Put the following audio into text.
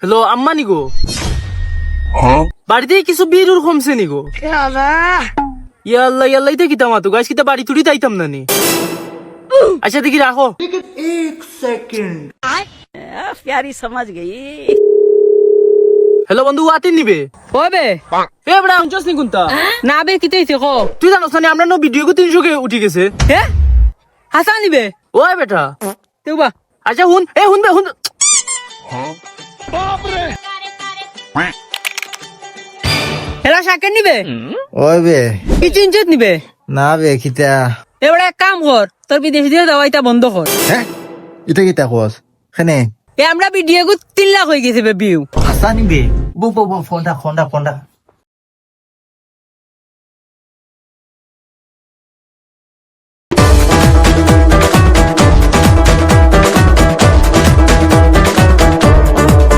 hello আম্মা নিগো বাড়িতে কিছু বিরুর কমছে নিগো ইয়াল্লা ইয়াল্লাই তো কিতাম তো গাছ কিতা বাড়ি তুড়ি তাইতাম না নি আচ্ছা দেখি রাখো प्यारी समझ गई হ্যালো বন্ধু আতি নিবে ওবে এ বড়া অঞ্চস নি কোনটা না বে কিতে হইছে কো তুই জানোস না আমরা নো ভিডিও কো 300 কে উঠি গেছে হে হাসান নিবে ওই বেটা তেবা আচ্ছা হুন বে হুন হেলা শাকের নিবে ওই বে কি চিনচেত নিবে না বে খিতা এবারে এক কাম কর তোর বিদেশ দিয়ে দাওয়াইটা বন্ধ কর হ্যাঁ এটা কিতা কস খানে এ আমরা ভিডিও কো 3 লাখ হয়ে গেছে বে ভিউ হাসা নিবে বু ফোনটা